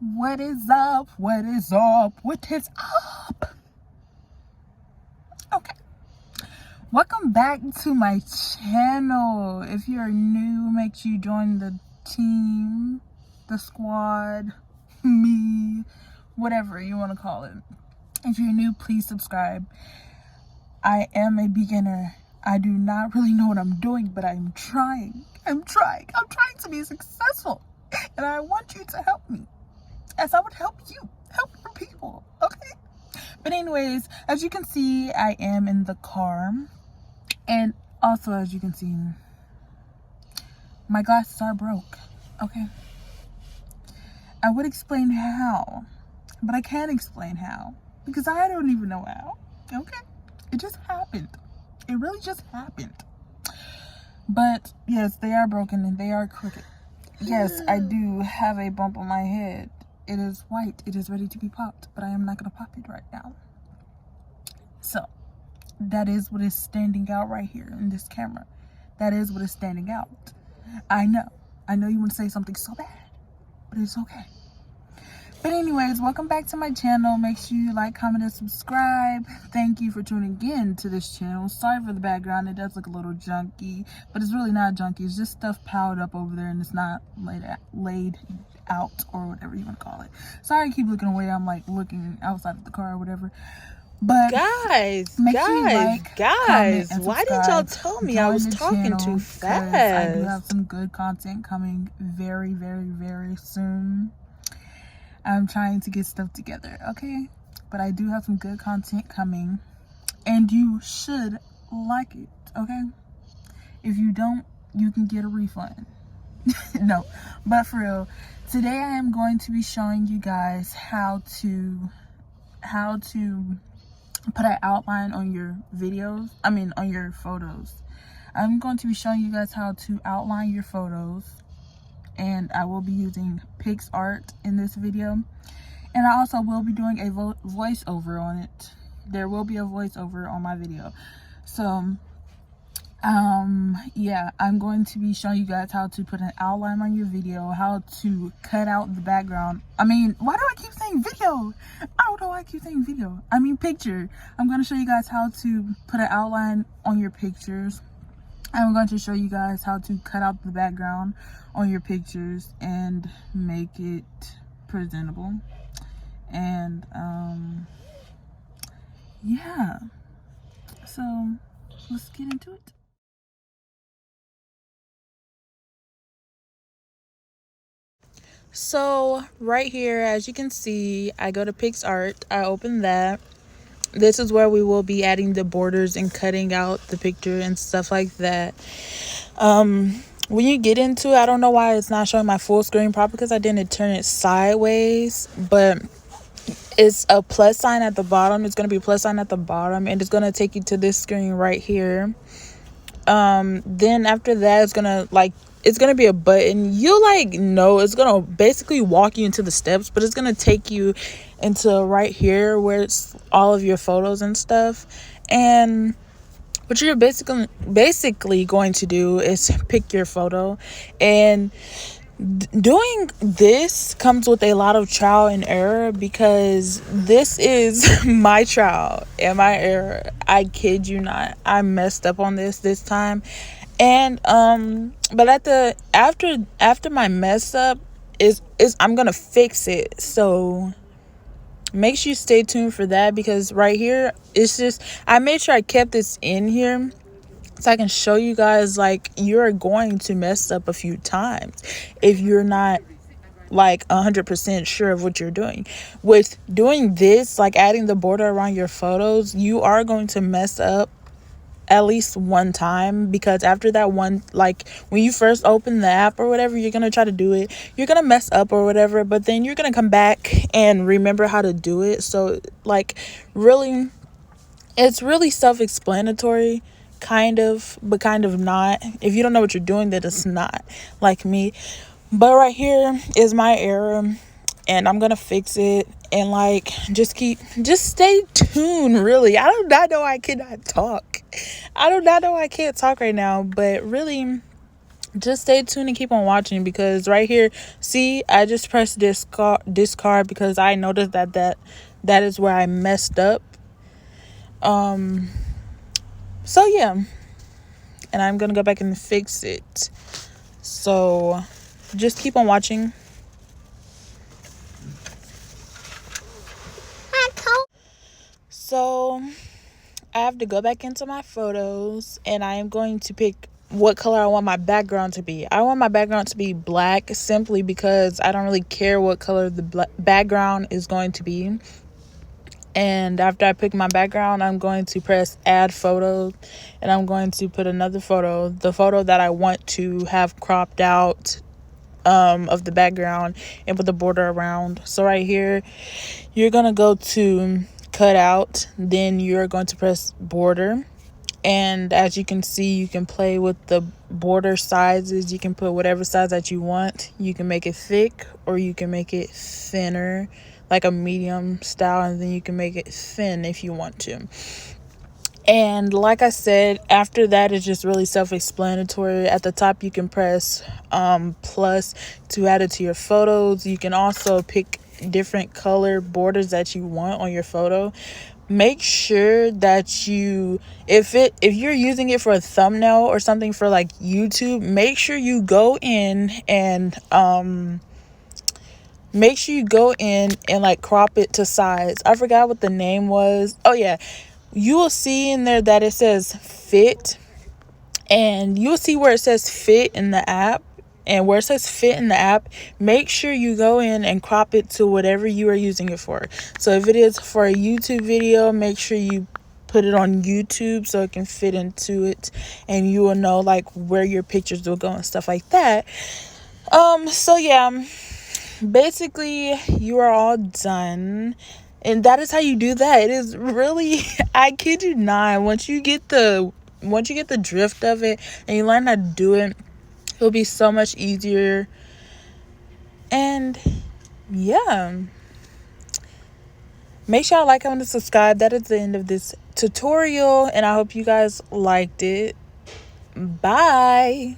What is up? What is up? What is up? Okay. Welcome back to my channel. If you're new, make sure you join the team, the squad, me, whatever you want to call it. If you're new, please subscribe. I am a beginner. I do not really know what I'm doing, but I'm trying. I'm trying to be successful. And I want you to help me, as I would help you, help your people, okay? But anyways, as you can see, I am in the car. And also, as you can see, my glasses are broke, okay? I would explain how, but I can't explain how, because I don't even know how, okay? It just happened. It really just happened. But yes, they are broken and they are crooked. Yes, I do have a bump on my head. It is white. It is ready to be popped, but I am not going to pop it right now. So, that is what is standing out right here in this camera. That is what is standing out. I know you want to say something so bad, but it's okay. But anyways, welcome back to my channel. Make sure you like, comment, and subscribe. Thank you for tuning in to this channel. Sorry for the background. It does look a little junky, but it's really not junky. It's just stuff piled up over there and it's not laid out or whatever you want to call it. Sorry I keep looking away. I'm like looking outside of the car or whatever. But guys, why didn't y'all tell me I was talking too fast? I do have some good content coming very, very, very soon. I'm trying to get stuff together, okay? But I do have some good content coming, and you should like it, okay? If you don't, you can get a refund. No, but for real, today I am going to be showing you guys how to put an outline on your videos, on your photos. I'm going to be showing you guys how to outline your photos, and I will be using Picsart in this video, and I also will be doing a voiceover on it. There will be a voiceover on my video. So yeah, I'm going to be showing you guys how to put an outline on your video, how to cut out the background. Why do I keep saying video? I don't know why I keep saying video. Picture. I'm going to show you guys how to put an outline on your pictures. I'm going to show you guys how to cut out the background on your pictures and make it presentable. And yeah, so let's get into it. So right here, as you can see, I go to Picsart. I open that. This is where we will be adding the borders and cutting out the picture and stuff like that. When you get into it, I don't know why it's not showing my full screen, probably because I didn't turn it sideways, but it's a plus sign at the bottom. It's going to be a plus sign at the bottom, and it's going to take you to this screen right here. Then after that, it's gonna be a button. It's gonna basically walk you into the steps, but it's gonna take you into right here where it's all of your photos and stuff. And what you're basically going to do is pick your photo, and doing this comes with a lot of trial and error, because this is my trial and my error. I kid you not, I messed up on this time. And but after my mess up is I'm gonna fix it. So make sure you stay tuned for that, because right here it's just, I made sure I kept this in here so I can show you guys, you're going to mess up a few times if you're not 100% sure of what you're doing. With doing this, adding the border around your photos, you are going to mess up at least one time, because after that one, when you first open the app or whatever, you're gonna try to do it, you're gonna mess up or whatever, but then you're gonna come back and remember how to do it. So really, it's really self-explanatory, kind of, but kind of not. If you don't know what you're doing, then it's not like me. But right here is my error, and I'm gonna fix it. And just stay tuned. Really, I do not know I cannot talk. I do not know I can't talk right now, but really, just stay tuned and keep on watching, because right here, see, I just pressed discard because I noticed that is where I messed up. So yeah, and I'm gonna go back and fix it. So just keep on watching. So I have to go back into my photos, and I am going to pick what color I want my background to be. I want my background to be black, simply because I don't really care what color the background is going to be. And after I pick my background, I'm going to press add photo, and I'm going to put another photo, the photo that I want to have cropped out of the background, and put the border around. So right here, you're gonna go to cut out, then you're going to press border, and as you can see, you can play with the border sizes. You can put whatever size that you want. You can make it thick, or you can make it thinner, like a medium style, and then you can make it thin if you want to. And like I said, after that, it's just really self-explanatory. At the top, you can press plus to add it to your photos. You can also pick different color borders that you want on your photo. Make sure that if you're using it for a thumbnail or something for like YouTube, make sure you go in and like crop it to size. I forgot what the name was. Oh yeah, you will see in there that it says fit, and you'll see where it says fit in the app. And where it says fit in the app, make sure you go in and crop it to whatever you are using it for. So if it is for a YouTube video, make sure you put it on YouTube so it can fit into it, and you will know like where your pictures will go and stuff like that. So yeah, basically you are all done, and that is how you do that. It is really I kid you not, once you get the drift of it and you learn how to do it, it'll be so much easier. And yeah, make sure y'all like, comment, and subscribe. That is the end of this tutorial, and I hope you guys liked it. Bye.